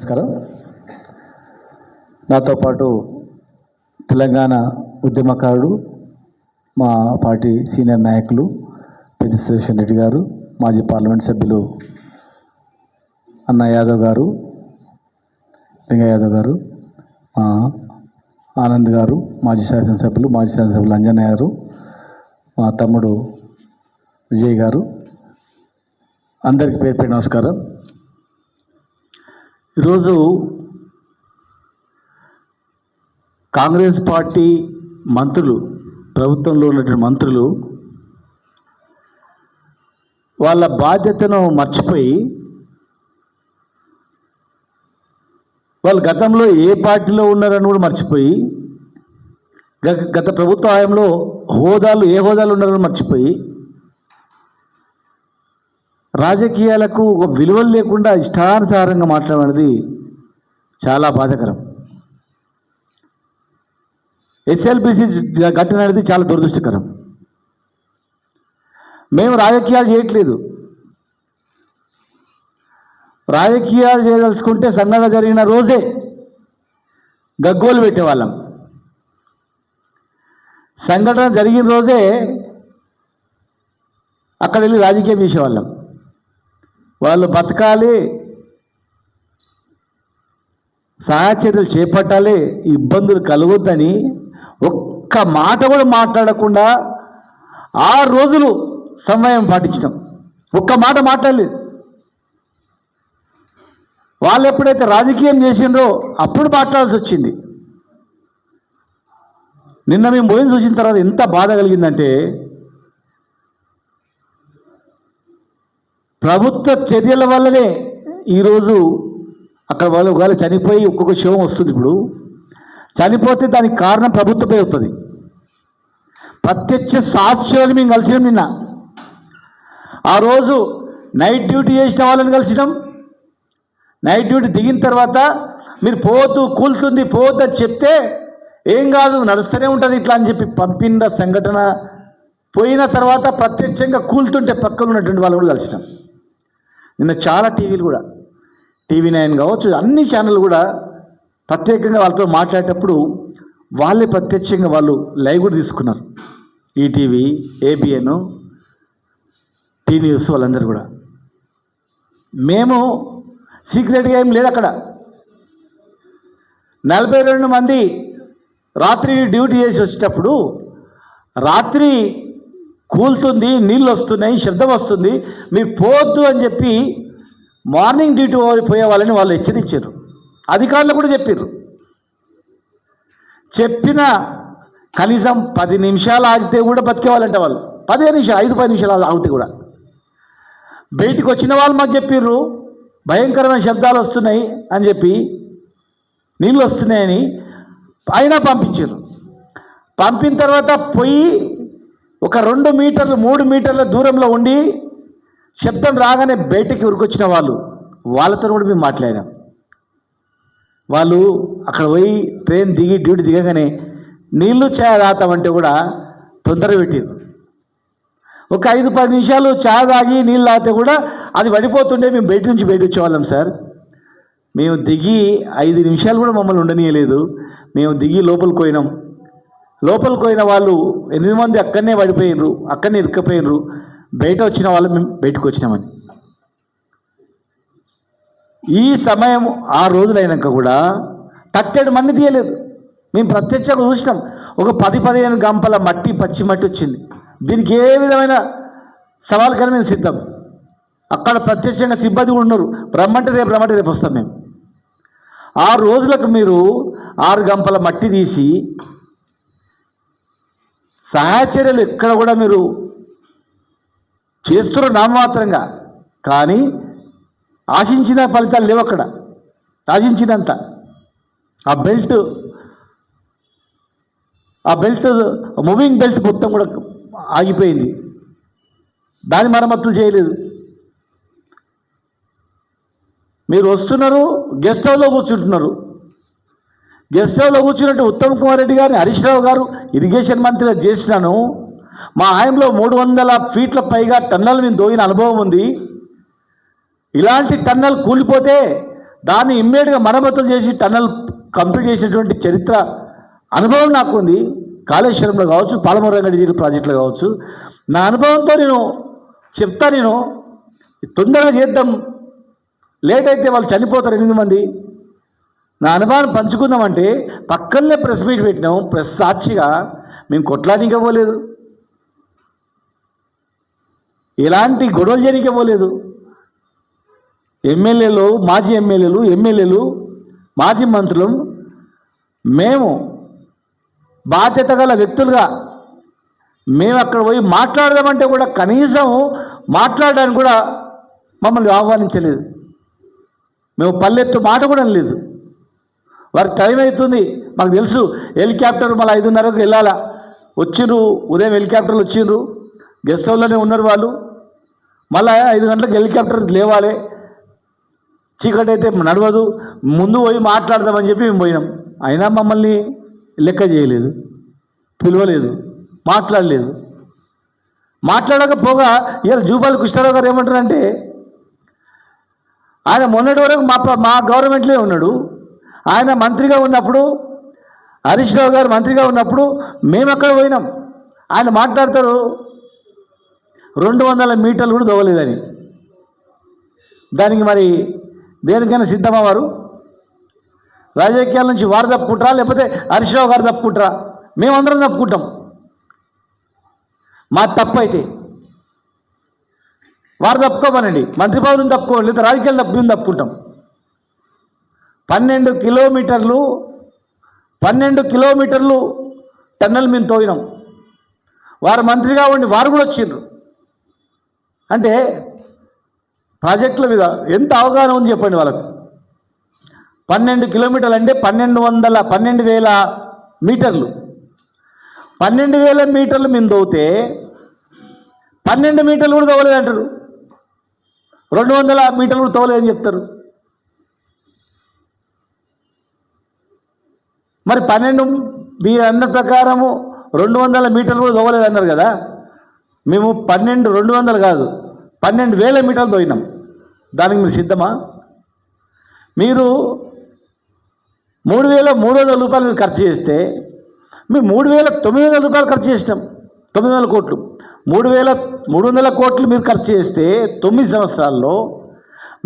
నమస్కారం. నాతో పాటు తెలంగాణ ఉద్యమకారుడు, మా పార్టీ సీనియర్ నాయకులు పెద్ది సుదర్శన్ రెడ్డి గారు, మాజీ పార్లమెంట్ సభ్యులు అన్న యాదవ్ గారు, లింగ యాదవ్ గారు, ఆనంద్ గారు, మాజీ శాసనసభ్యులు అంజనయ్య గారు, మా తమ్ముడు విజయ్ గారు, అందరికీ పేరు పేరు నమస్కారం. ఈరోజు కాంగ్రెస్ పార్టీ మంత్రులు, ప్రభుత్వంలో ఉన్నటువంటి మంత్రులు వాళ్ళ బాధ్యతను మర్చిపోయి వాళ్ళు గతంలో ఏ పార్టీలో ఉన్నారని కూడా మర్చిపోయి, గత ప్రభుత్వ హయాంలో ఏ హోదాలు ఉన్నారని మర్చిపోయి, రాజకీయాలకు ఒక విలువలు లేకుండా ఇష్టానుసారంగా మాట్లాడేది చాలా బాధాకరం. ఎస్ఎల్బిసి ఘటన అనేది చాలా దురదృష్టకరం. మేము రాజకీయాలు చేయట్లేదు. రాజకీయాలు చేయదలుచుకుంటే సంఘటన జరిగిన రోజే గగ్గోలు పెట్టేవాళ్ళం. సంఘటన జరిగిన రోజే అక్కడ వెళ్ళి రాజకీయం చేసేవాళ్ళం. వాళ్ళు బతకాలి, సహాయ చర్యలు చేపట్టాలి, ఇబ్బందులు కలగొద్దని ఒక్క మాట కూడా మాట్లాడకుండా 6 రోజులు సమయం పాటించడం. ఒక్క మాట మాట్లాడలేదు. వాళ్ళు ఎప్పుడైతే రాజకీయం చేసిండ్రో అప్పుడు మాట్లాడాల్సి వచ్చింది. నిన్న మేము పోయిన చూసిన తర్వాత ఎంత బాధ కలిగిందంటే, ప్రభుత్వ చర్యల వల్లనే ఈరోజు అక్కడ వాళ్ళు ఒకవేళ చనిపోయి ఒక్కొక్క శవం వస్తుంది. ఇప్పుడు చనిపోతే దానికి కారణం ప్రభుత్వమే అవుతుంది. ప్రత్యక్ష సాక్ష్యాలు మేము కలిసినాం. నిన్న ఆ రోజు నైట్ డ్యూటీ చేసిన వాళ్ళని కలిసినాం. నైట్ డ్యూటీ దిగిన తర్వాత మీరు పోవద్దు, కూలుతుంది, పోవద్దు అని చెప్తే ఏం కాదు నడుస్తూనే ఉంటుంది ఇట్లా అని చెప్పి పంపిన సంఘటన పోయిన తర్వాత ప్రత్యక్షంగా కూలుతుంటే పక్కన ఉన్నటువంటి వాళ్ళు కూడా కలిసినాం. నిన్న చాలా టీవీలు కూడా, TV9 కావచ్చు, అన్ని ఛానళ్ళు కూడా ప్రత్యేకంగా వాళ్ళతో మాట్లాడేటప్పుడు వాళ్ళే ప్రత్యక్షంగా వాళ్ళు లైవ్ కూడా తీసుకున్నారు. ఈటీవీ, ABN, టీ న్యూస్ వాళ్ళందరూ కూడా. మేము సీక్రెట్గా ఏం లేదు. అక్కడ 42 మంది రాత్రి డ్యూటీ చేసి వచ్చేటప్పుడు రాత్రి కూలుతుంది, నీళ్ళు వస్తున్నాయి, శబ్దం వస్తుంది, మీరు పోవద్దు అని చెప్పి మార్నింగ్ డ్యూటీ పోయే వాళ్ళని వాళ్ళు హెచ్చరించారు. అధికారులు కూడా చెప్పారు. చెప్పిన కనీసం 10 నిమిషాలు ఆగితే కూడా బతికేవాళ్ళంటే వాళ్ళు. 15 నిమిషాలు, 5-10 నిమిషాలు ఆగితే కూడా. బయటికి వచ్చిన వాళ్ళు మాకు చెప్పారు భయంకరమైన శబ్దాలు వస్తున్నాయి అని చెప్పి, నీళ్ళు వస్తున్నాయని. అయినా పంపించారు. పంపిన తర్వాత పోయి ఒక 2 మీటర్లు 3 మీటర్ల దూరంలో ఉండి శబ్దం రాగానే బయటికి ఉరికొచ్చిన వాళ్ళతో కూడా మేము మాట్లాడాం. వాళ్ళు అక్కడ పోయి ట్రైన్ దిగి డ్యూటీ దిగగానే నీళ్లు ఛాయ్ తాగుతామంటే కూడా తొందర పెట్టారు. ఒక 5-10 నిమిషాలు ఛాయ్ తాగి నీళ్ళు తాగితే కూడా అది పడిపోతుండే మేము బయట నుంచి బయట వచ్చేవాళ్ళం సార్. మేము దిగి 5 నిమిషాలు కూడా మమ్మల్ని ఉండనీయలేదు. మేము దిగి లోపలికి పోయినాం. లోపలికి పోయిన వాళ్ళు 8 మంది అక్కడనే పడిపోయినరు, అక్కడనే ఇరుక్కపోయినరు. బయట వచ్చిన వాళ్ళు మేము బయటకు వచ్చినామని. ఈ సమయం 6 రోజులైనాక కూడా 30 మంది తీయలేదు. మేము ప్రత్యక్షంగా చూసినాం. ఒక 10-15 గంపల మట్టి, పచ్చి మట్టి వచ్చింది. దీనికి ఏ విధమైన సవాలుకైనా మేము సిద్ధం. అక్కడ ప్రత్యక్షంగా సిబ్బంది కూడా ఉన్నారు. రమ్మంటే రేపు వస్తాం మేము. 6 రోజులకు మీరు 6 గంపల మట్టి తీసి సహాయ చర్యలు ఎక్కడ కూడా మీరు చేస్తున్నారు నామమాత్రంగా, కానీ ఆశించిన ఫలితాలు లేవు. అక్కడ ఆశించినంత ఆ బెల్ట్ మూవింగ్ బెల్ట్ మొత్తం కూడా ఆగిపోయింది. దాని మరమ్మతులు చేయలేదు. మీరు వస్తున్నారు, గెస్ట్ హౌస్లో కూర్చుంటున్నారు. గెస్ట్ హౌస్లో కూర్చున్నట్టు ఉత్తమ్ కుమార్ రెడ్డి గారిని హరీష్ రావు గారు ఇరిగేషన్ మంత్రిగా చేసినాను. మా ఆయనలో 300 ఫీట్ల పైగా టన్నల్ మేము దోగిన అనుభవం ఉంది. ఇలాంటి టన్నల్ కూలిపోతే దాన్ని ఇమ్మీడియట్గా మరమ్మతులు చేసి టన్నల్ కంప్లీట్ చేసినటువంటి చరిత్ర అనుభవం నాకు ఉంది. కాళేశ్వరంలో కావచ్చు, పాలమూరు రంగారెడ్డి ప్రాజెక్టులో కావచ్చు. నా అనుభవంతో నేను చెప్తా, నేను తొందరగా చేద్దాం, లేట్ అయితే వాళ్ళు చనిపోతారు 8 మంది. నా అనుభవాన్ని పంచుకుందామంటే పక్కనే ప్రెస్ మీట్ పెట్టినాం. ప్రెస్ సాక్షిగా మేము కొట్లాడికే పోలేదు, ఎలాంటి గొడవలు చేయడానికే పోలేదు. ఎమ్మెల్యేలు, మాజీ ఎమ్మెల్యేలు, మాజీ మంత్రులు మేము బాధ్యత గల వ్యక్తులుగా మేము అక్కడ పోయి మాట్లాడదామంటే కూడా కనీసం మాట్లాడడానికి కూడా మమ్మల్ని ఆహ్వానించలేదు. మేము పల్లెత్తు మాట కూడా లేదు. వారికి టైం అవుతుంది, మాకు తెలుసు. హెలికాప్టర్ మళ్ళీ 5:30కు వెళ్ళాలా. వచ్చిండ్రు, ఉదయం హెలికాప్టర్లు వచ్చిండ్రు, గెస్ట్ హౌస్లోనే ఉన్నారు వాళ్ళు. మళ్ళీ 5 గంటలకు హెలికాప్టర్ లేవాలి, చీకటి అయితే నడవదు, ముందు పోయి మాట్లాడదామని చెప్పి మేము పోయినాం. అయినా మమ్మల్ని లెక్క చేయలేదు, పిలవలేదు, మాట్లాడలేదు. మాట్లాడకపోగా ఇవాళ జూపాలి కృష్ణారావు గారు ఏమంటారంటే, ఆయన మొన్నటి వరకు మా గవర్నమెంట్లో ఉన్నాడు. ఆయన మంత్రిగా ఉన్నప్పుడు, హరీష్ రావు గారు మంత్రిగా ఉన్నప్పుడు మేము అక్కడ పోయినాం. ఆయన మాట్లాడతారు 200 మీటర్లు కూడా దవ్వలేదని. దానికి మరి దేనికైనా సిద్ధమా వారు? రాజకీయాల నుంచి వారు తప్పుకుంటారా, లేకపోతే హరీష్ రావు గారు తప్పుకుంటారా? మేమందరం తప్పుకుంటాం. మా తప్పు అయితే వారు తప్పుకోమనండి, మంత్రి పదవిని తప్పుకోండి, లేదా రాజకీయాలు తప్పుకుంటాం. 12 కిలోమీటర్లు టన్నెల్ మేము తోయినాం. వారు మంత్రిగా ఉండి వారు కూడా వచ్చిండ్రు. అంటే ప్రాజెక్టుల మీద ఎంత అవగాహన ఉంది చెప్పండి వాళ్ళకు. 12 కిలోమీటర్లు అంటే 12,000 మీటర్లు. 12,000 మీటర్లు మేము తవ్వుతే 12 మీటర్లు కూడా తవ్వలేదు అంటారు. 200 మీటర్లు కూడా తవ్వలేదని చెప్తారు. మరి 12 మీరు అన్న ప్రకారము 200 మీటర్లు కూడా తవ్వలేదు అన్నారు కదా. మేము 200 కాదు 12,000 మీటర్లు తవ్వినాం. దానికి మీరు సిద్ధమా? మీరు 3,300 రూపాయలు ఖర్చు చేస్తే మేము 3,900 రూపాయలు ఖర్చు చేసినాం. 900 కోట్లు, 3,300 కోట్లు మీరు ఖర్చు చేస్తే 9 సంవత్సరాల్లో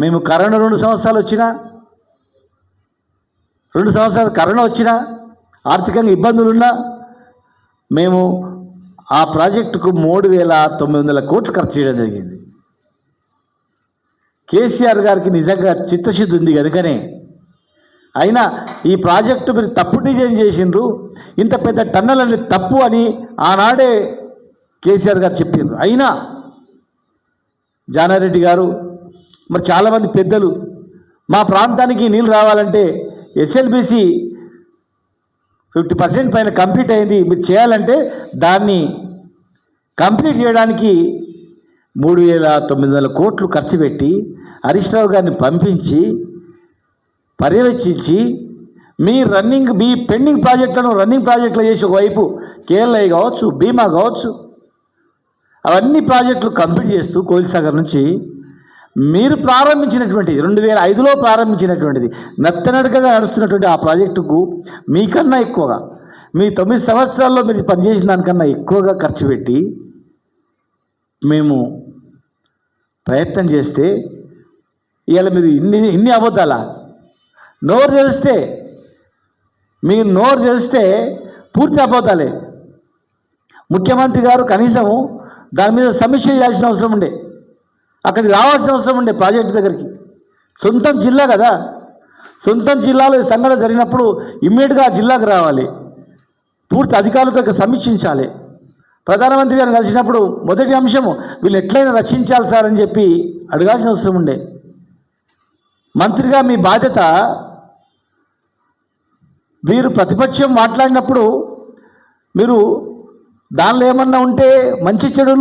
మేము కరోనా 2 సంవత్సరాలు వచ్చినా, 2 సంవత్సరాలు కరోనా వచ్చినా, ఆర్థికంగా ఇబ్బందులున్నా మేము ఆ ప్రాజెక్టుకు 3,900 కోట్లు ఖర్చు చేయడం జరిగింది. కేసీఆర్ గారికి నిజంగా చిత్తశుద్ధి ఉంది కనుకనే. అయినా ఈ ప్రాజెక్టు మీరు తప్పు డిజైన్ చేసిండ్రు, ఇంత పెద్ద టన్నల్ అనేది తప్పు అని ఆనాడే కేసీఆర్ గారు చెప్పిండ్రు. అయినా జానారెడ్డి గారు, మరి చాలామంది పెద్దలు, మా ప్రాంతానికి నీళ్ళు రావాలంటే ఎస్ఎల్బిసి 50% పైన కంప్లీట్ అయింది, మీరు చేయాలంటే దాన్ని కంప్లీట్ చేయడానికి 3,900 కోట్లు ఖర్చు పెట్టి హరీష్ రావు గారిని పంపించి పర్యవేక్షించి మీ పెండింగ్ ప్రాజెక్టులను రన్నింగ్ ప్రాజెక్టులు చేసి ఒకవైపు కేఎల్ఐ కావచ్చు, భీమా కావచ్చు, అవన్నీ ప్రాజెక్టులు కంప్లీట్ చేస్తూ కోయిల్ సాగర్ నుంచి మీరు ప్రారంభించినటువంటి 2005లో ప్రారంభించినటువంటిది నత్తనడకగా నడుస్తున్నటువంటి ఆ ప్రాజెక్టుకు మీకన్నా ఎక్కువగా, మీ 9 సంవత్సరాల్లో మీరు పనిచేసిన దానికన్నా ఎక్కువగా ఖర్చు పెట్టి మేము ప్రయత్నం చేస్తే ఇవాళ మీరు ఇన్ని అబద్ధాలా? నోరు తెలిస్తే పూర్తి అబద్ధాలే. ముఖ్యమంత్రి గారు కనీసం దాని మీద సమీక్ష చేయాల్సిన అవసరం ఉండే, అక్కడికి రావాల్సిన అవసరం ఉండే ప్రాజెక్టు దగ్గరికి. సొంతం జిల్లా కదా, సొంతం జిల్లాలో ఈ సంఘటన జరిగినప్పుడు ఇమ్మీడియట్గా ఆ జిల్లాకు రావాలి, పూర్తి అధికారులతో సమీక్షించాలి. ప్రధానమంత్రి గారిని కలిసినప్పుడు మొదటి అంశము వీళ్ళు ఎట్లయినా రక్షించాలి సార్ అని చెప్పి అడగాల్సిన అవసరం ఉండే. మంత్రిగా మీ బాధ్యత, మీరు ప్రతిపక్షం మాట్లాడినప్పుడు మీరు దానిలో ఏమన్నా ఉంటే మంచి చెడు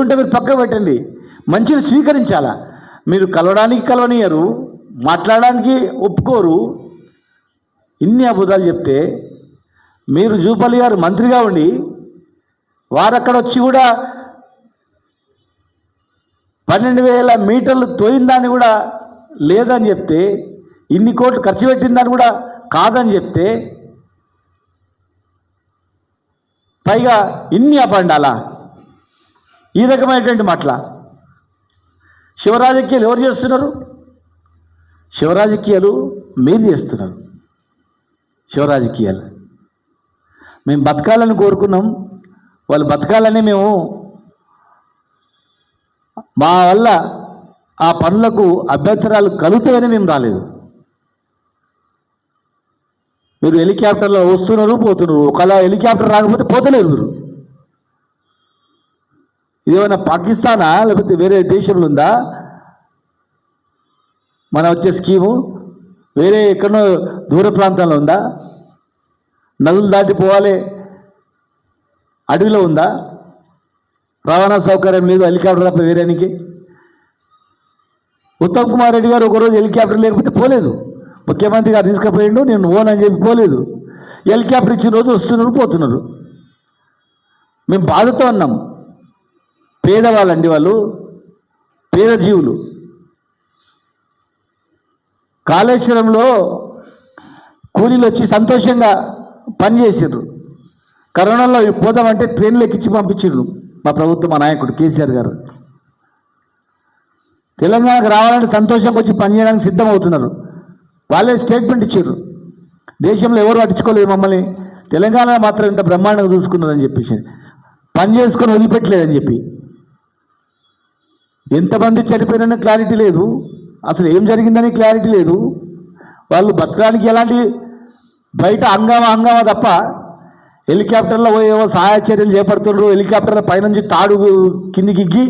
ఉంటే మీరు పక్కకు పెట్టండి, మంచిని స్వీకరించాలా. మీరు కలవనియరు, మాట్లాడడానికి ఒప్పుకోరు. ఇన్ని అబద్ధాలు చెప్తే మీరు జూపల్లి గారు మంత్రిగా ఉండి వారు అక్కడ వచ్చి కూడా 12,000 మీటర్లు తోయిందాన్ని కూడా లేదని చెప్తే ఇన్ని కోట్లు ఖర్చు పెట్టిందని కూడా కాదని చెప్తే పైగా ఇన్ని అపండాలా? ఈ రకమైనటువంటి మాటల శివరాజకీయాలు ఎవరు చేస్తున్నారు? శివరాజకీయాలు మీరు చేస్తున్నారు. శివరాజకీయాలు మేము బతకాలని కోరుకున్నాం, వాళ్ళు బతకాలని మేము మా వల్ల ఆ పనులకు అభ్యంతరాలు కలుగుతాయని మేము రాలేదు. మీరు హెలికాప్టర్లో వస్తున్నారు పోతున్నారు, ఒకవేళ హెలికాప్టర్ రాకపోతే పోతలేరు మీరు. ఇదేమైనా పాకిస్తానా లేకపోతే వేరే దేశంలో ఉందా మన వచ్చే స్కీము? వేరే ఎక్కడో దూర ప్రాంతంలో ఉందా? నదులు దాటిపోవాలి అడవిలో ఉందా? రవాణా సౌకర్యం లేదు హెలికాప్టర్ తప్ప వేరేనికి. ఉత్తమ్ కుమార్ రెడ్డి గారు ఒకరోజు హెలికాప్టర్ లేకపోతే పోలేదు. ముఖ్యమంత్రి గారు తీసుకుపోయిండు, నేను ఓన్ అని చెప్పి పోలేదు. హెలికాప్టర్ ఇచ్చిన రోజు వస్తున్నారు పోతున్నారు. మేము బాధతో ఉన్నాం. పేదవాళ్ళండి వాళ్ళు, పేద జీవులు. కాళేశ్వరంలో కూలీలు వచ్చి సంతోషంగా పనిచేసారు. కరోనాలో పోదామంటే ట్రైన్లు ఎక్కించి పంపించారు మా ప్రభుత్వం, మా నాయకుడు కేసీఆర్ గారు. తెలంగాణకు రావాలంటే సంతోషంగా వచ్చి పనిచేయడానికి సిద్ధమవుతున్నారు. వాళ్ళే స్టేట్మెంట్ ఇచ్చారు, దేశంలో ఎవరు పట్టించుకోలేదు మమ్మల్ని, తెలంగాణ మాత్రం ఇంత బ్రహ్మాండంగా చూసుకున్నారని చెప్పేసి, పని చేసుకొని వదిలిపెట్టలేదని చెప్పి. ఎంతమంది చనిపోయినా క్లారిటీ లేదు, అసలు ఏం జరిగిందని క్లారిటీ లేదు. వాళ్ళు బతకడానికి ఎలాంటి బయట హంగామా తప్ప హెలికాప్టర్లో ఏవో సహాయ చర్యలు చేపడుతున్నారు, హెలికాప్టర్ల పైనుంచి తాడు కిందికి ఎక్కి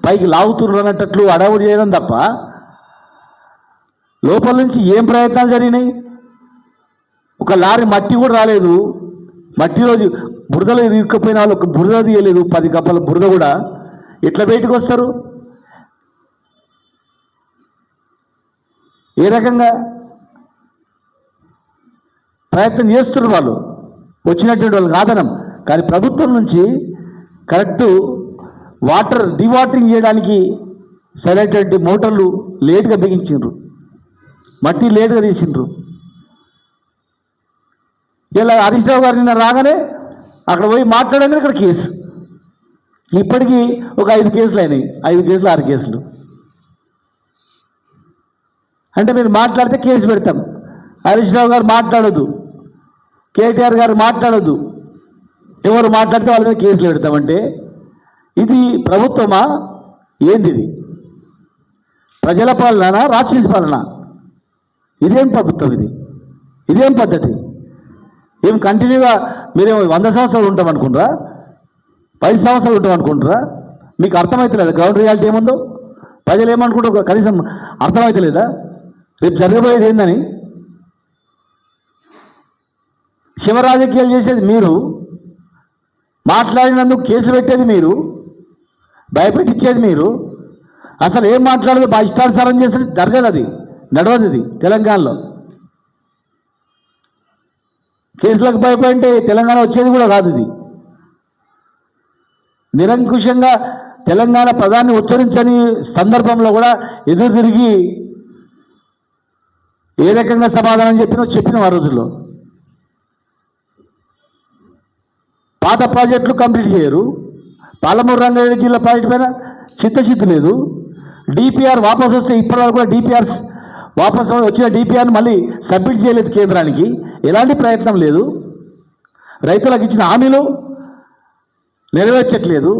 పైకి లాగుతున్నారు అన్నట్లు అడవుడు చేయడం తప్ప లోపల నుంచి ఏం ప్రయత్నాలు జరిగినాయి? ఒక లారీ మట్టి కూడా రాలేదు. మట్టి రోజు బురదలో ఇరుక్కుపోయిన వాళ్ళు ఒక బురద తీయలేదు, 10 కప్పల బురద కూడా. ఎట్లా బయటకు వస్తారు? ఏ రకంగా ప్రయత్నం చేస్తున్నారు వాళ్ళు, వచ్చినటువంటి వాళ్ళు కాదనం. కానీ ప్రభుత్వం నుంచి కరెక్టు వాటర్ డివాటరింగ్ చేయడానికి సరైనటువంటి మోటార్లు లేటుగా బిగించిండ్రు, మట్టి లేటుగా తీసిండ్రు. ఇలా హరీష్ రావు గారు నిన్న రాగానే అక్కడ పోయి మాట్లాడగానే ఇక్కడ కేసు. ఇప్పటికీ ఒక 5 కేసులు అయినాయి, 5 కేసులు 6 కేసులు. అంటే మీరు మాట్లాడితే కేసు పెడతాం. హరీష్ రావు గారు మాట్లాడొద్దు, కేటీఆర్ గారు మాట్లాడొద్దు, ఎవరు మాట్లాడితే వాళ్ళ మీద కేసులు పెడతామంటే ఇది ప్రభుత్వమా? ఏంది ఇది? ప్రజల పాలన, రాక్షస పాలన? ఇదేం ప్రభుత్వం ఇది? ఇదేం పద్ధతి? ఏం కంటిన్యూగా మీరేమో 100 సంవత్సరాలు ఉంటాం అనుకుంటారా? 10 సంవత్సరాలు ఉంటాం అనుకుంటారా? మీకు అర్థమవుతలేదా గ్రౌండ్ రియాలిటీ ఏముందో? ప్రజలు ఏమనుకుంటారు కనీసం అర్థమవుతలేదా రేపు జరగబోయేది ఏందని? శివరాజకీయాలు చేసేది మీరు, మాట్లాడినందుకు కేసులు పెట్టేది మీరు, భయపెట్టించేది మీరు. అసలు ఏం మాట్లాడదు మా ఇష్టానుసారం చేస్తే జరగదు, అది నడవదు. ఇది తెలంగాణలో కేసులకు భయపడి తెలంగాణ వచ్చేది కూడా కాదు. ఇది నిరంకుశంగా తెలంగాణ పదాన్ని ఉచ్చరించని సందర్భంలో కూడా ఎదురు తిరిగి ఏ రకంగా సమాధానం చెప్పిన ఆ రోజుల్లో. పాత ప్రాజెక్టులు కంప్లీట్ చేయరు, పాలమూరు రంగారెడ్డి జిల్లా ప్రాజెక్టు పైన చిత్తశుద్ధి లేదు. డిపిఆర్ వాపసు వస్తే ఇప్పటివరకు కూడా డిపిఆర్స్ వాపసు వచ్చిన డిపిఆర్ని మళ్ళీ సబ్మిట్ చేయలేదు కేంద్రానికి, ఎలాంటి ప్రయత్నం లేదు. రైతులకు ఇచ్చిన హామీలు నెరవేర్చట్లేదు,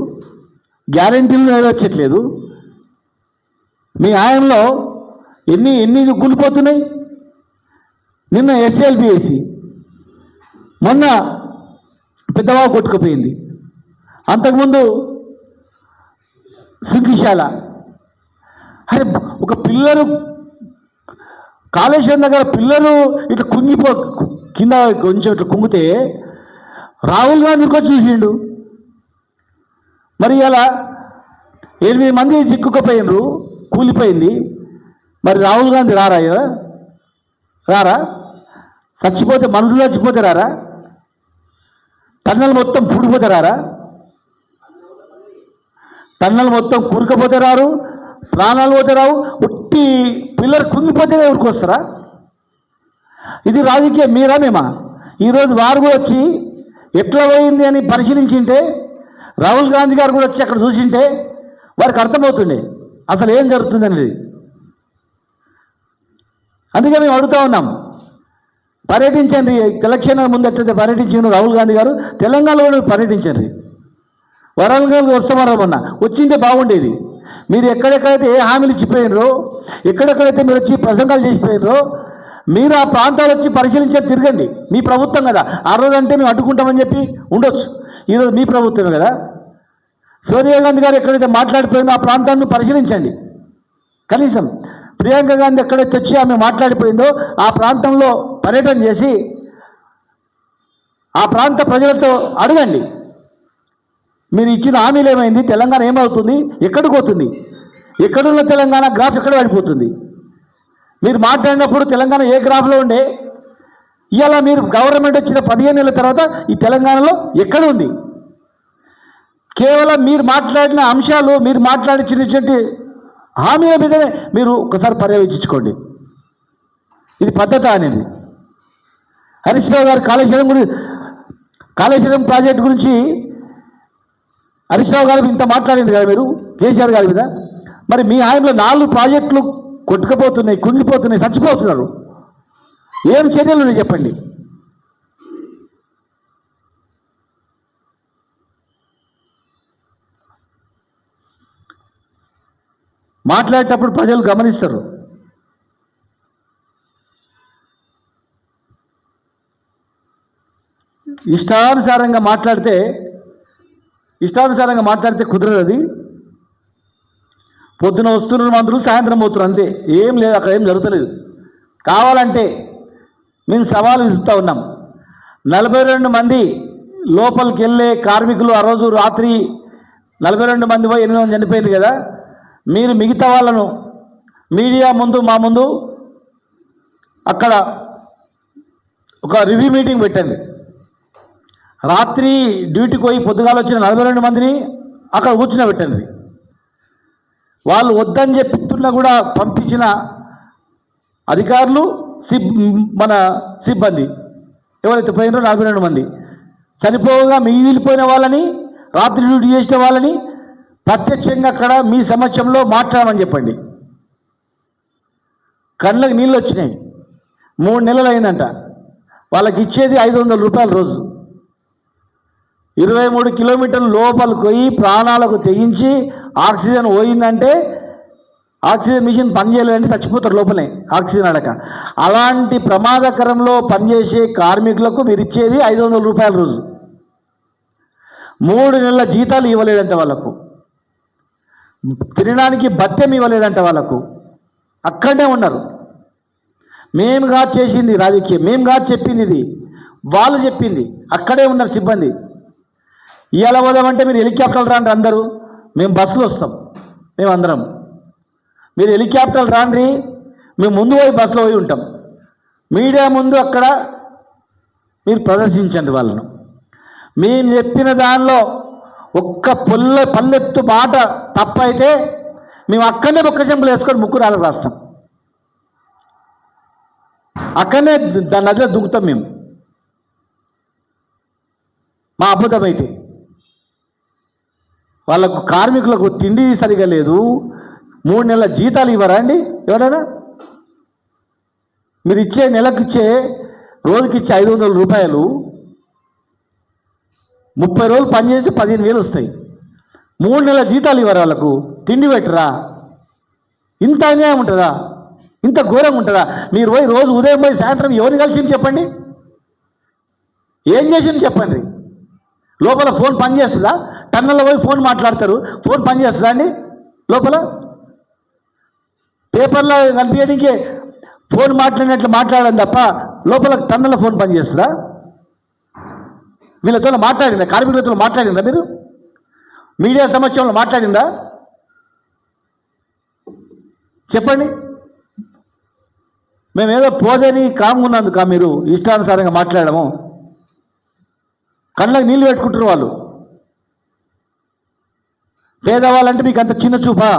గ్యారెంటీలు నెరవేర్చట్లేదు. మీ హయాంలో ఎన్ని కూలిపోతున్నాయి. నిన్న ఎస్ఎల్బిఎసి, మొన్న పెద్దవాగు కొట్టుకుపోయింది, అంతకుముందు సుంకిశాల. అరే ఒక పిల్లలు కాళేశ్వరం దగ్గర పిల్లలు ఇట్లా కింద కొంచెం ఇట్లా కుంగితే రాహుల్ గాంధీకి వచ్చి చూసిండు. మరి ఇలా 8 మంది చిక్కుకుపోయినరు, కూలిపోయింది. మరి రాహుల్ గాంధీ రారా? చచ్చిపోతే మనుషులు చచ్చిపోతే రారా? టన్నలు మొత్తం పూడిపోతే రారా? టన్నలు మొత్తం కూరుకపోతే రారు, ప్రాణాలు పోతే రావు. ఉట్టి పిల్లలు కుంగిపోతేనే ఊరికి వస్తారా? ఇది రాజకీయం మీరా మేమా? ఈరోజు వారు కూడా వచ్చి ఎట్లా పోయింది అని పరిశీలించింటే, రాహుల్ గాంధీ గారు కూడా వచ్చి అక్కడ చూసింటే వారికి అర్థమవుతుండే అసలు ఏం జరుగుతుందనేది. అందుకే మేము అడుగుతా ఉన్నాం, పర్యటించండి. ఎలక్షన్ ముందు ఎట్లయితే పర్యటించారు రాహుల్ గాంధీ గారు, తెలంగాణలో పర్యటించండి. వరంగల్ వస్తామన్నారు మొన్న, వచ్చింటే బాగుండేది. మీరు ఎక్కడెక్కడైతే ఏ హామీలు ఇచ్చిపోయినరో, ఎక్కడెక్కడైతే మీరు వచ్చి ప్రసంగాలు చేసిపోయినరో, మీరు ఆ ప్రాంతాలు వచ్చి పరిశీలించే తిరగండి. మీ ప్రభుత్వం కదా, ఆ రోజు అంటే మేము అడ్డుకుంటామని చెప్పి ఉండొచ్చు. ఈరోజు మీ ప్రభుత్వమే కదా. సోనియా గాంధీ గారు ఎక్కడైతే మాట్లాడిపోయిందో ఆ ప్రాంతాన్ని పరిశీలించండి. కనీసం ప్రియాంక గాంధీ ఎక్కడైతే వచ్చి ఆమె మాట్లాడిపోయిందో ఆ ప్రాంతంలో పర్యటన చేసి ఆ ప్రాంత ప్రజలతో అడగండి, మీరు ఇచ్చిన హామీలు ఏమైంది, తెలంగాణ ఏమవుతుంది, ఎక్కడికి పోతుంది, ఎక్కడున్న తెలంగాణ గ్రాఫ్ ఎక్కడ పడిపోతుంది. మీరు మాట్లాడినప్పుడు తెలంగాణ ఏ గ్రాఫ్లో ఉండే, ఇవాళ మీరు గవర్నమెంట్ వచ్చిన 15 నెలల తర్వాత ఈ తెలంగాణలో ఎక్కడ ఉంది? కేవలం మీరు మాట్లాడిన అంశాలు, మీరు మాట్లాడించినటువంటి హామీల మీదనే మీరు ఒకసారి పర్యవేక్షించుకోండి. ఇది పద్ధత అనేది. హరీష్ రావు గారు కాళేశ్వరం ప్రాజెక్టు గురించి హరీష్ రావు గారు ఇంత మాట్లాడింది కదా మీరు కేసీఆర్ గారి మీద. మరి మీ ఆయనలో 4 ప్రాజెక్టులు కొట్టుకుపోతున్నాయి, కుంగిపోతున్నాయి, చచ్చిపోతున్నారు. ఏం చర్యలు ఉన్నాయి చెప్పండి. మాట్లాడేటప్పుడు ప్రజలు గమనిస్తారు. ఇష్టానుసారంగా మాట్లాడితే కుదరదు. అది పొద్దున వస్తున్నారు మంత్రులు, సాయంత్రం పోతున్నారు, అంతే. ఏం లేదు, అక్కడ ఏం జరుగుతలేదు. కావాలంటే మేము సవాలు విసురుతూ ఉన్నాం. 42 మంది లోపలికి వెళ్ళే కార్మికులు ఆ రోజు రాత్రి 42 మంది పోయి 8 మంది చనిపోయింది కదా. మీరు మిగతా వాళ్ళను మీడియా ముందు, మా ముందు అక్కడ ఒక రివ్యూ మీటింగ్ పెట్టండి. రాత్రి డ్యూటీకి పోయి పొద్దుగాల వచ్చిన 42 మందిని అక్కడ కూర్చుని వాళ్ళు వద్దని చెప్తున్నా కూడా పంపించిన అధికారులు, మన సిబ్బంది ఎవరైతే పోయినారో 42 మంది చనిపోగా మిగిలిపోయిన వాళ్ళని, రాత్రి డ్యూటీ చేసిన వాళ్ళని ప్రత్యక్షంగా అక్కడ మీ సమక్షంలో మాట్లాడమని చెప్పండి. కళ్ళకి నీళ్ళు వచ్చినాయి. 3 నెలలు అయిందంట. వాళ్ళకి ఇచ్చేది 500 రూపాయలు రోజు. 23 కిలోమీటర్లు లోపలికి పోయి ప్రాణాలకు తెగించి ఆక్సిజన్ పోయిందంటే, ఆక్సిజన్ మిషన్ పనిచేయలేదంటే చచ్చిపోతారు లోపలే ఆక్సిజన్ అడక. అలాంటి ప్రమాదకరంలో పనిచేసే కార్మికులకు మీరు ఇచ్చేది 500 రూపాయల రోజు. 3 నెలల జీతాలు ఇవ్వలేదంట వాళ్ళకు, తినడానికి భత్యం ఇవ్వలేదంట వాళ్ళకు. అక్కడనే ఉన్నారు. మేము కాదు చేసింది రాజకీయం, మేము కాదు చెప్పింది, ఇది వాళ్ళు చెప్పింది. అక్కడే ఉన్నారు సిబ్బంది. ఇవాళ పోదామంటే మీరు హెలికాప్టర్లు రాండి, అందరూ మేము బస్సులు వస్తాం, మేము అందరం. మీరు హెలికాప్టర్లు రాండి, మేము ముందు పోయి బస్సులో పోయి ఉంటాం. మీడియా ముందు అక్కడ మీరు ప్రదర్శించండి వాళ్ళను. మేము చెప్పిన దానిలో ఒక్క పల్లెత్తు మాట తప్పైతే మేము అక్కడనే ఒక్క చెంపులు వేసుకొని ముక్కురాలు రాస్తాం. అక్కడనే దాని నదిలో దుంకుతాం మేము, మా అబద్ధమైతే. వాళ్ళకు కార్మికులకు తిండి సరిగా లేదు, 3 నెలల జీతాలు ఇవ్వరా అండి ఎవరైనా? మీరు ఇచ్చే నెలకిచ్చే రోజుకిచ్చే 500 రూపాయలు 30 రోజులు పనిచేసి 15,000 వస్తాయి. 3 నెలల జీతాలు ఇవ్వరా వాళ్ళకు? తిండి పెట్టరా? ఇంత అన్యాయం ఉంటుందా? ఇంత ఘోరంగా ఉంటుందా? మీరు పోయి రోజు ఉదయం పోయి సాయంత్రం ఎవరిని కలిసింది చెప్పండి, ఏం చేసింది చెప్పండి. లోపల ఫోన్ పనిచేస్తుందా? టన్నుల్లో పోయి ఫోన్ మాట్లాడతారు, ఫోన్ పనిచేస్తుందా అండి లోపల? పేపర్లో కనిపించడానికే ఫోన్ మాట్లాడినట్లు మాట్లాడడం తప్ప లోపల టన్నుల ఫోన్ పనిచేస్తుందా? వీళ్ళతో మాట్లాడిందా? కార్మికులతో మాట్లాడిందా? మీరు మీడియా సమక్షంలో మాట్లాడిందా? చెప్పండి. మేమేదో పోదని కామున్నందుక మీరు ఇష్టానుసారంగా మాట్లాడము? కళ్ళకి నీళ్ళు పెట్టుకుంటారు వాళ్ళు. పేదవాళ్ళంటే మీకు అంత చిన్న చూపా?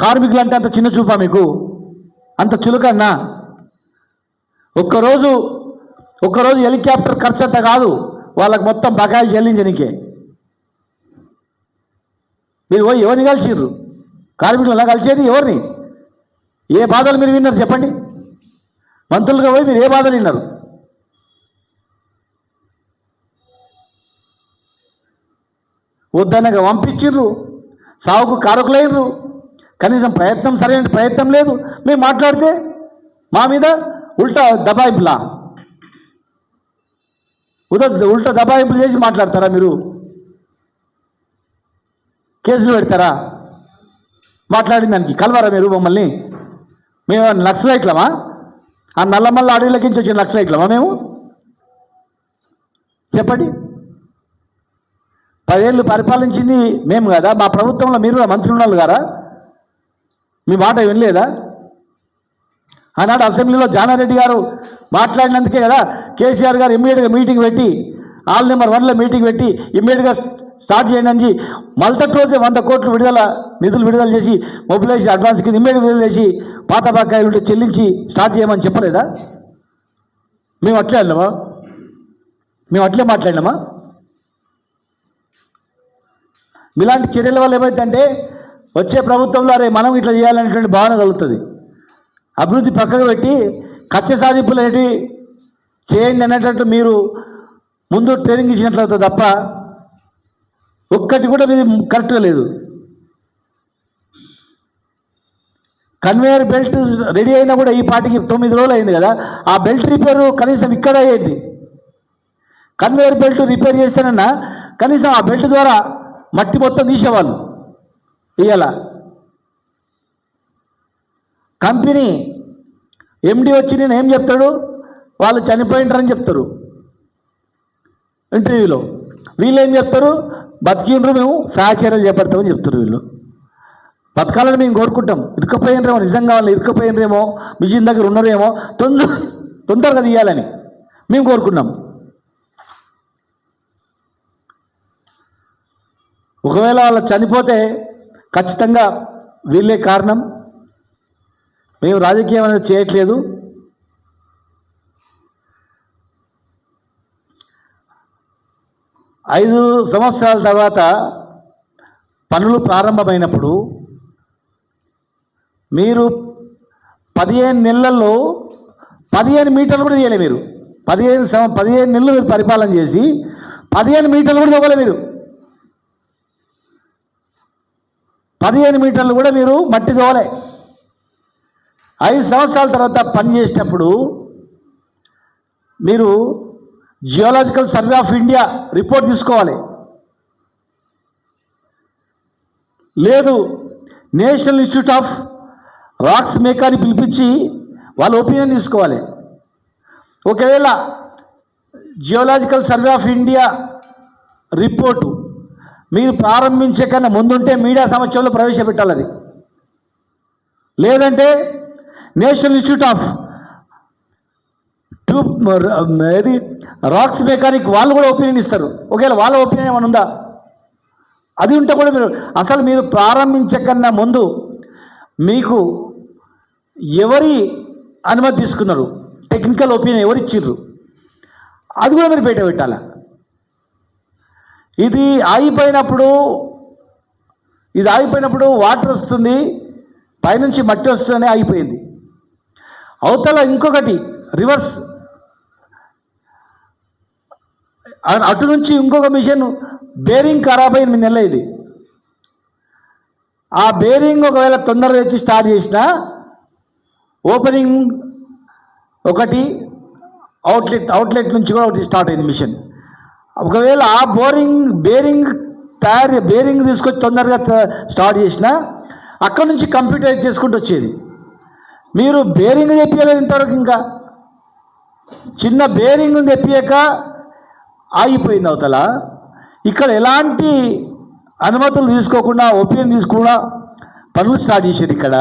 కార్మికులు అంటే అంత చిన్న చూపా మీకు? అంత చులకన్నా? ఒక్కరోజు హెలికాప్టర్ ఖర్చు అంతా కాదు, వాళ్ళకి మొత్తం బకాయిలు చెల్లించనికే. మీరు పోయి ఎవరిని కలిసిర్రు? కార్మికులు కలిసేది ఎవరిని? ఏ బాధలు మీరు విన్నారు చెప్పండి? మంత్రులుగా పోయి మీరు ఏ బాధలు విన్నారు? వద్దనగా పంపించిర్రు, సాగుకు కారకులయ్యారు. కనీసం సరైన ప్రయత్నం లేదు. మేము మాట్లాడితే మా మీద ఉల్టా దబాయింపులా, ఉల్టా దబాయింపులు చేసి మాట్లాడతారా? మీరు కేసులు పెడతారా? మాట్లాడిన దానికి కలవరా మీరు మమ్మల్ని? మేము నక్సలైట్లమా? ఆ నల్లమల్ల అడవిలోకి వచ్చిన నక్సలైట్లమా మేము? చెప్పండి. 10 ఏళ్ళు పరిపాలించింది మేము కదా, మా ప్రభుత్వంలో మీరు మంత్రులు ఉన్నారు కదా, మీ మాట వినలేదా? ఆనాడు అసెంబ్లీలో జానారెడ్డి గారు మాట్లాడినందుకే కదా కేసీఆర్ గారు ఇమ్మీడియట్గా మీటింగ్ పెట్టి, ఆల్ నెంబర్ 1లో మీటింగ్ పెట్టి ఇమ్మీడియట్గా స్టార్ట్ చేయండి అని మొదటి రోజే 100 కోట్లు నిధులు విడుదల చేసి మొబిలైజ్ అడ్వాన్స్ కింద ఇమ్మీడియట్ విడుదల చేసి పాత బకాయిలు చెల్లించి స్టార్ట్ చేయమని చెప్పలేదా? మేము అట్లే అన్నామా? మేము అట్లే మాట్లాడినామా? ఇలాంటి చర్యల వల్ల ఏమైందంటే వచ్చే ప్రభుత్వంలో అరే మనం ఇట్లా చేయాలనేటువంటి భావన కలుగుతుంది. అభివృద్ధి పక్కకు పెట్టి కక్ష సాధింపులు అనేవి చేయండి అనేటట్టు మీరు ముందు ట్రైనింగ్ ఇచ్చినట్లయితే తప్ప ఒక్కటి కూడా మీది కరెక్ట్గా లేదు. కన్వేయర్ బెల్ట్ రెడీ అయినా కూడా ఈ పాటికి 9 రోజులు అయింది కదా, ఆ బెల్ట్ రిపేరు కనీసం ఇక్కడ అయ్యేది. కన్వేయర్ బెల్ట్ రిపేర్ చేస్తేనన్నా కనీసం ఆ బెల్ట్ ద్వారా మట్టి మొత్తం తీసేవాళ్ళు. ఇవాళ కంపెనీ ఎండి వచ్చి నేను ఏం చెప్తాడు, వాళ్ళు చనిపోయింటారని చెప్తారు ఇంటర్వ్యూలో. వీళ్ళు ఏం చెప్తారు, బతికిండ్రు మేము సహచర్యలు చేపడతామని చెప్తారు. వీళ్ళు బతకాలని మేము కోరుకుంటాం. ఇరుక్కపోయినరేమో, నిజంగా వాళ్ళు ఇరుక్కపోయినరేమో, మిషన్ దగ్గర ఉన్నారేమో, తొందరగా తీయాలని మేము కోరుకున్నాం. ఒకవేళ వాళ్ళు చనిపోతే ఖచ్చితంగా వీళ్ళే కారణం. మేము రాజకీయం అనేది చేయట్లేదు. ఐదు సంవత్సరాల తర్వాత పనులు ప్రారంభమైనప్పుడు మీరు 15 నెలల్లో 15 మీటర్లు కూడా తీయలే. మీరు 15 నెలలు మీరు పరిపాలన చేసి 15 మీటర్లు కూడా తవ్వలే. మీరు 15 మీటర్లు కూడా మీరు మట్టి తోలే. 5 సంవత్సరాల తర్వాత పని చేసేటప్పుడు మీరు geological survey of India report తీసుకోవాలి. లేదు నేషనల్ ఇన్స్టిట్యూట్ ఆఫ్ రాక్స్ మేకర్ని పిలిపించి వాళ్ళ ఒపీనియన్ తీసుకోవాలి. ఒకవేళ geological survey of India report మీరు ప్రారంభించే కన్నా ముందుంటే మీడియా సమక్షంలో ప్రవేశపెట్టాలి. అది లేదంటే national institute of rocks mechanic వాళ్ళు కూడా ఒపీనియన్ ఇస్తారు. ఒకవేళ వాళ్ళ ఒపీనియన్ ఏమైనా ఉందా, అది ఉంటే కూడా మీరు ప్రారంభించే కన్నా ముందు మీకు ఎవరి అనుమతి తీసుకున్నారు, టెక్నికల్ ఒపీనియన్ ఎవరు ఇచ్చిర్రు, అది కూడా మీరు బయట పెట్టాలి. ఇది ఆగిపోయినప్పుడు వాటర్ వస్తుంది, పైనుంచి మట్టి వస్తుందని ఆగిపోయింది. అవతల ఇంకొకటి రివర్స్, అటు నుంచి ఇంకొక మిషన్ బేరింగ్ ఖరాబ్ అయింది. మీ నెల ఇది ఆ బేరింగ్ ఒకవేళ తొందరగా తెచ్చి స్టార్ట్ చేసినా ఓపెనింగ్ ఒకటి, అవుట్లెట్ నుంచి కూడా ఒకటి స్టార్ట్ అయింది మిషన్. ఒకవేళ ఆ బేరింగ్ తీసుకొచ్చి తొందరగా స్టార్ట్ చేసినా అక్కడ నుంచి కంప్యూటరైజ్ చేసుకుంటూ వచ్చేది. మీరు బేరింగ్ తెప్పియలేదు ఇంతవరకు. ఇంకా చిన్న బేరింగ్ తెప్పియక ఆగిపోయింది అవతల. ఇక్కడ ఎలాంటి అనుమతులు తీసుకోకుండా, ఒపీనియన్ తీసుకోకుండా పనులు స్టార్ట్ చేశారు. ఇక్కడ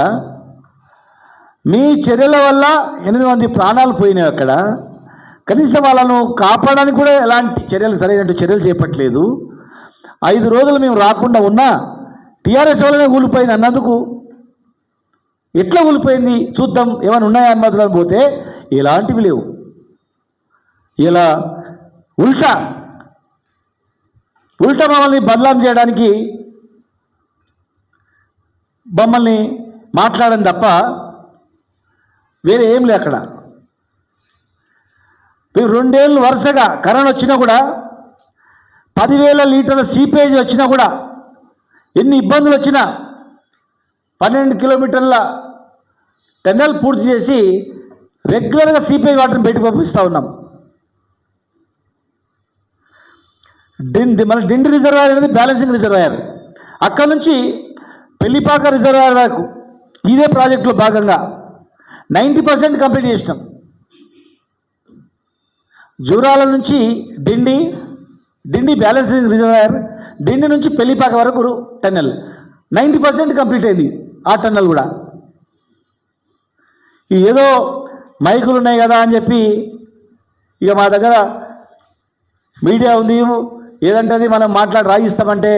మీ చర్యల వల్ల 8 మంది ప్రాణాలు పోయినాయి. అక్కడ కనీసం వాళ్ళను కాపాడడానికి కూడా ఎలాంటి సరైనట్టు చర్యలు చేపట్టలేదు. 5 రోజులు మేము రాకుండా ఉన్నా టీఆర్ఎస్ వల్లనే కూలిపోయింది అన్నందుకు ఎట్లా కూలిపోయింది చూద్దాం, ఏమైనా ఉన్నాయా అనుమతులను పోతే ఎలాంటివి లేవు. ఇలా ఉల్టా మమ్మల్ని బదలాం చేయడానికి మమ్మల్ని మాట్లాడడం తప్ప వేరే ఏం లే. అక్కడ మీరు 2 ఏళ్ళు వరుసగా కరోనా వచ్చినా కూడా 10,000 లీటర్ల సీపేజ్ వచ్చినా కూడా ఎన్ని ఇబ్బందులు వచ్చినా 12 కిలోమీటర్ల టన్నెల్ పూర్తి చేసి రెగ్యులర్గా సీపేజ్ వాటర్ని బయటకు పంపిస్తూ ఉన్నాం. మన డిండి రిజర్వాయర్ అనేది బ్యాలెన్సింగ్ రిజర్వాయర్. అక్కడ నుంచి పెళ్లిపాక రిజర్వాయర్ వరకు ఇదే ప్రాజెక్టులో భాగంగా 90% కంప్లీట్ చేసినాం. జూరాల నుంచి డిండి బ్యాలెన్సింగ్ రిజర్వాయర్, డిండి నుంచి పెళ్లిపాక వరకు టన్నెల్ 90% కంప్లీట్ అయింది. ఆ టన్నెల్ కూడా ఏదో మైకులు ఉన్నాయి కదా అని చెప్పి ఇక మా దగ్గర మీడియా ఉంది, ఏదంటే అది మనం రాయిస్తామంటే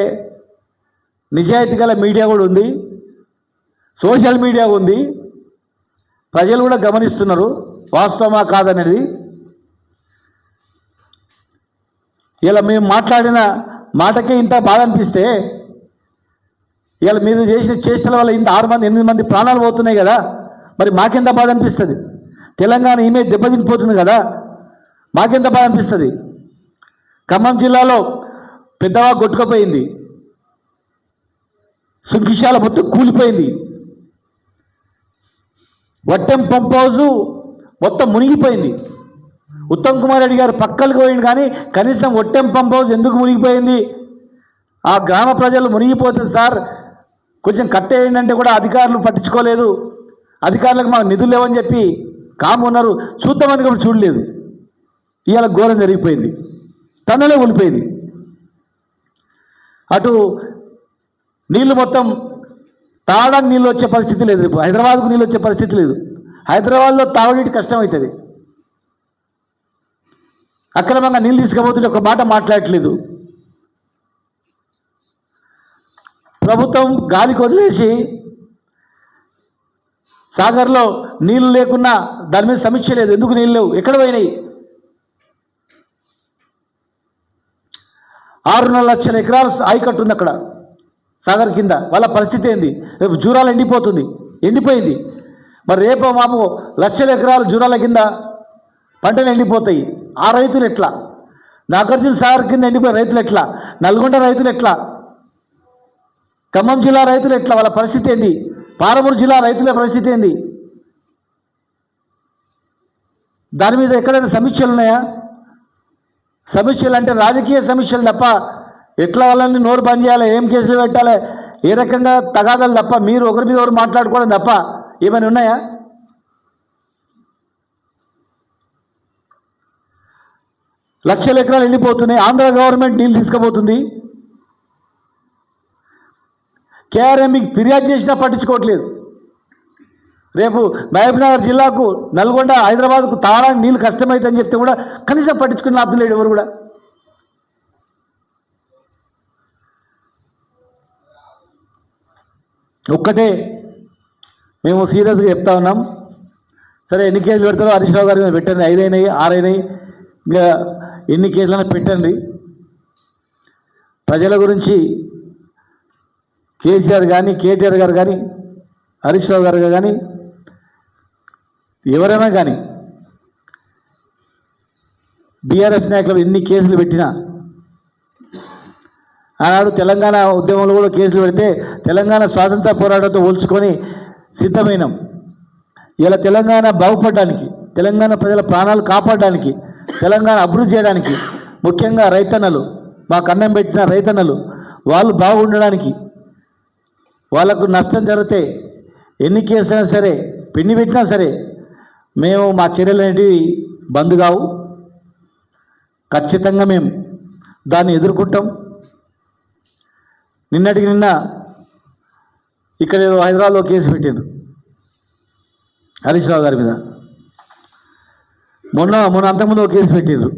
నిజాయితీ గల మీడియా కూడా ఉంది, సోషల్ మీడియా ఉంది, ప్రజలు కూడా గమనిస్తున్నారు వాస్తవమా కాదనేది. ఇలా మేము మాట్లాడిన మాటకే ఇంత బాధ అనిపిస్తే ఇలా మీరు చేసిన చేష్టల వల్ల ఇంత 8 మంది ప్రాణాలు పోతున్నాయి కదా, మరి మాకెంత బాధ అనిపిస్తుంది? తెలంగాణ ఈమె దెబ్బతినిపోతుంది కదా, మాకెంత బాధ అనిపిస్తుంది? ఖమ్మం జిల్లాలో పెద్దవా కొట్టుకుపోయింది, సుంకిశాల మొత్తం కూలిపోయింది, వట్టెం పంప్ హౌజు మొత్తం మునిగిపోయింది. ఉత్తమ్ కుమార్ రెడ్డి గారు పక్కలకు పోయింది, కానీ కనీసం వట్టెం పంప్ హౌజ్ ఎందుకు మునిగిపోయింది? ఆ గ్రామ ప్రజలు మునిగిపోతుంది సార్, కొంచెం కట్టేయండి అంటే కూడా అధికారులు పట్టించుకోలేదు, అధికారులకు మాకు నిధులు లేవని చెప్పి కామున్నారు. చూద్దామని కూడా చూడలేదు. ఇవాళ ఘోరం జరిగిపోయింది, టన్నులే కూలిపోయింది. అటు నీళ్లు మొత్తం తాగడానికి నీళ్ళు వచ్చే పరిస్థితి లేదు. రేపు హైదరాబాద్కు నీళ్ళు వచ్చే పరిస్థితి లేదు. హైదరాబాద్లో తాగునీటి కష్టం అవుతుంది. అక్రమంగా నీళ్ళు తీసుకుపోతుంటే ఒక మాట మాట్లాడట్లేదు. ప్రభుత్వం గాలికి వదిలేసి సాగర్లో నీళ్లు లేకున్నా దాని మీద సమీక్ష లేదు. ఎందుకు నీళ్ళు లేవు, ఎక్కడ పోయినాయి? 6.5 లక్షల ఎకరాల ఆయకట్టు ఉంది అక్కడ సాగర్ కింద. వాళ్ళ పరిస్థితి ఏంది? రేపు జూరాలు ఎండిపోయింది. మరి రేపు మాపు లక్షల ఎకరాలు జూరాల కింద పంటలు ఎండిపోతాయి. ఆ రైతులు ఎట్లా? నాగార్జున సాగర్ కింద ఎండిపోయిన రైతులు ఎట్లా? నల్గొండ రైతులు ఎట్లా? ఖమ్మం జిల్లా రైతులు ఎట్లా? వాళ్ళ పరిస్థితి ఏంది? పాలమూరు జిల్లా రైతుల పరిస్థితి ఏంది? దాని మీద ఎక్కడైనా సమీక్షలు ఉన్నాయా? సమీక్షలు అంటే రాజకీయ సమీక్షలు తప్ప ఎట్లా వాళ్ళని నోరు బంద్ చేయాలి, ఏం కేసులు పెట్టాలి, ఏ రకంగా తగాదాలు తప్ప మీరు ఒకరి మీద ఒకరు మాట్లాడుకోవడం తప్ప ఏమైనా ఉన్నాయా? లక్షల ఎకరాలు ఎండిపోతున్నాయి. ఆంధ్ర గవర్నమెంట్ నీళ్ళు తీసుకుపోతుంది. కేఆర్ఎంకి ఫిర్యాదు చేసినా పట్టించుకోవట్లేదు. రేపు మహబూబ్నగర్ జిల్లాకు, నల్గొండ, హైదరాబాద్కు తాగడానికి నీళ్ళు కష్టమవుతుందని చెప్తే కూడా కనీసం పట్టించుకుని అర్థం లేడు ఎవరు కూడా. ఒక్కటే మేము సీరియస్గా చెప్తా ఉన్నాం. సరే, ఎన్ని కేసులు పెడతారో హరీష్ రావు గారి మీద పెట్టండి. 5 అయినాయి, 6 అయినాయి, ఇంకా ఎన్ని కేసులైనా పెట్టండి. ప్రజల గురించి కేసీఆర్ కానీ, కేటీఆర్ గారు కానీ, హరీష్ రావు గారు కానీ, ఎవరైనా కానీ బీఆర్ఎస్ నాయకులు ఎన్ని కేసులు పెట్టినా, ఆనాడు తెలంగాణ ఉద్యమంలో కూడా కేసులు పెడితే తెలంగాణ స్వాతంత్ర పోరాటంతో పోల్చుకొని సిద్ధమైనాం. ఇలా తెలంగాణ బాగుపడడానికి, తెలంగాణ ప్రజల ప్రాణాలు కాపాడడానికి, తెలంగాణ అభివృద్ధి చేయడానికి, ముఖ్యంగా రైతన్నలు, మాకు అన్నం పెట్టిన రైతన్నలు, వాళ్ళు బాగుండడానికి, వాళ్ళకు నష్టం జరిగితే ఎన్ని కేసులైనా సరే, పిండి పెట్టినా సరే మేము మా చర్యలు అనేటివి బంద్ కావు. ఖచ్చితంగా మేము దాన్ని ఎదుర్కొంటాం. నిన్నటికి నిన్న ఇక్కడ ఏదో హైదరాబాద్లో కేసు పెట్టారు హరీష్ రావు గారి మీద. మొన్న అంతకుముందు ఒక కేసు పెట్టారు.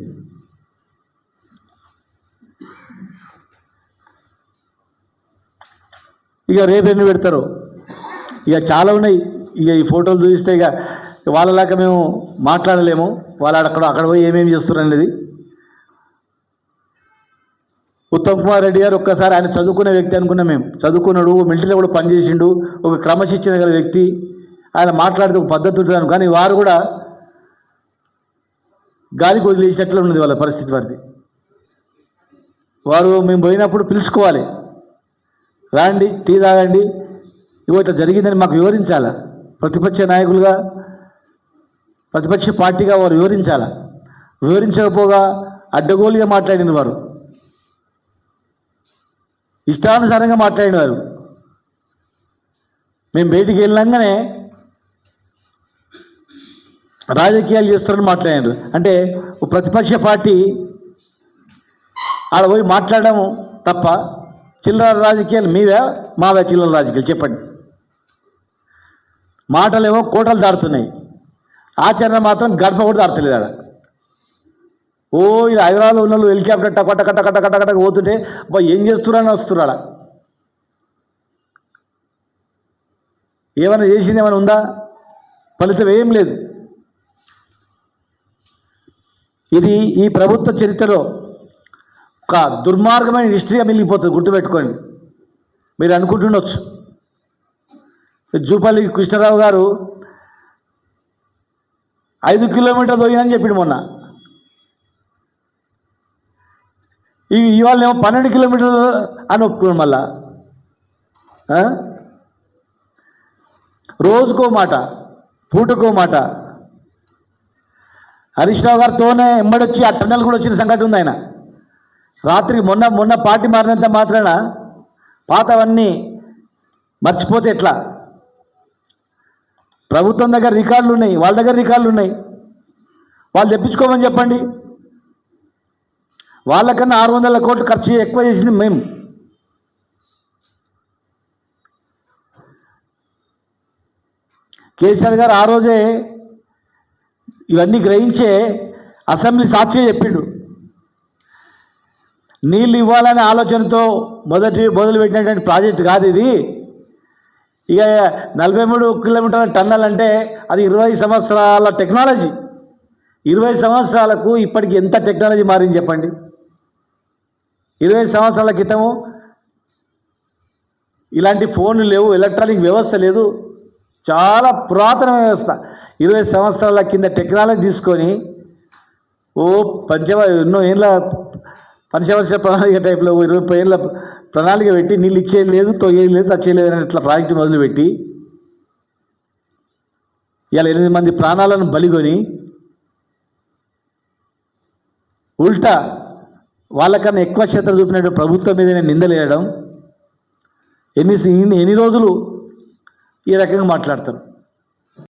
ఇక రేపు ఎన్ని పెడతారో, ఇక చాలా ఉన్నాయి. ఇక ఈ ఫోటోలు చూపిస్తే ఇక వాళ్ళలాగా మేము మాట్లాడలేము. వాళ్ళు అక్కడ పోయి ఏమేమి చేస్తున్నారు అనేది. ఉత్తమ్ కుమార్ రెడ్డి గారు ఒక్కసారి ఆయన చదువుకునే వ్యక్తి అనుకున్నాం మేము. చదువుకున్నాడు, మిలిటరీలో కూడా పనిచేసిండు, ఒక క్రమశిక్షణ గల వ్యక్తి. ఆయన మాట్లాడితే ఒక పద్ధతి ఉంటాను. కానీ వారు కూడా గాలికి వదిలేసినట్లు ఉన్నది వాళ్ళ పరిస్థితి. వారు మేము పోయినప్పుడు పిలుచుకోవాలి, రాండి టీ తాగండి, ఇగో ఇట్లా జరిగిందని మాకు వివరించాలా. ప్రతిపక్ష నాయకులుగా, ప్రతిపక్ష పార్టీగా వారు వివరించాలా. వివరించకపోగా అడ్డగోలుగా మాట్లాడిన వారు, ఇష్టానుసారంగా మాట్లాడిన వారు. మేము బయటికి వెళ్ళంగానే రాజకీయాలు చేస్తారని మాట్లాడారు. అంటే ప్రతిపక్ష పార్టీ ఆడ పోయి మాట్లాడడం తప్ప చిల్లర రాజకీయాలు మీవే మావే చిల్లర రాజకీయాలు చెప్పండి. మాటలేమో కోటలు దాడుతున్నాయి, ఆచరణ మాత్రం గడప కూడా దాడతలేదు. ఆడ ఇలా హైదరాబాద్లో ఉన్న వాళ్ళు హెలికాప్టర్ కట్ట కట్ట కట్ట కట్ట కట్ట పోతుంటే ఏం చేస్తున్నారని వస్తున్నారా? ఏమైనా చేసింది ఏమైనా ఉందా? ఫలితం ఏం లేదు. ఇది ఈ ప్రభుత్వ చరిత్రలో ఒక దుర్మార్గమైన హిస్టరీగా మిగిలిపోతుంది. గుర్తుపెట్టుకోండి. మీరు అనుకుంటుండొచ్చు జూపల్లి కృష్ణారావు గారు 5 కిలోమీటర్లు దొరికినని చెప్పిండు మొన్న. ఇవాళ ఏమో 12 కిలోమీటర్లు అని ఒప్పుకున్నాం. మళ్ళా రోజుకో మాట, పూటకో మాట. హరీష్ రావు గారితోనే ఎంబడొచ్చి ఆ టన్నెల్ కూడా వచ్చిన సంగతి ఉంది. ఆయన రాత్రికి మొన్న పార్టీ మారినంత మాత్రాన పాతవన్నీ మర్చిపోతే ఎట్లా? ప్రభుత్వం దగ్గర రికార్డులు ఉన్నాయి, వాళ్ళ దగ్గర రికార్డులు ఉన్నాయి. వాళ్ళు తెప్పించుకోమని చెప్పండి. వాళ్ళకన్నా 600 కోట్లు ఖర్చు ఎక్కువ చేసింది మేము. కేసీఆర్ గారు ఆ రోజే ఇవన్నీ గ్రహించే అసెంబ్లీ సాక్షిగా చెప్పిండు. నీళ్ళు ఇవ్వాలనే ఆలోచనతో మొదలుపెట్టినటువంటి ప్రాజెక్టు కాదు ఇది. ఇక 43 కిలోమీటర్ల టన్నల్ అంటే అది 20 సంవత్సరాల టెక్నాలజీ. 20 సంవత్సరాలకు ఇప్పటికి ఎంత టెక్నాలజీ మారింది చెప్పండి. 20 సంవత్సరాల క్రితము ఇలాంటి ఫోన్లు లేవు, ఎలక్ట్రానిక్ వ్యవస్థ లేదు, చాలా పురాతన వ్యవస్థ. 20 సంవత్సరాల కింద టెక్నాలజీ తీసుకొని ఎన్నో ఏళ్ళ పంచవర్ష ప్రణాళిక టైప్లో 20 ఏళ్ళ ప్రణాళిక పెట్టి నీళ్ళు ఇచ్చేది లేదు, తొయ్యేది లేదు, చచ్చేయలేదు అని ఇట్లా ప్రాజెక్టు మొదలుపెట్టి ఇవాళ 8 మంది ప్రాణాలను బలిగొని ఉల్టా వాళ్ళకన్నా ఎక్కువ క్షేత్రం చూపినట్టు ప్రభుత్వం మీద నిందలేయడం. ఎన్ని రోజులు ఈ రకంగా మాట్లాడతారు?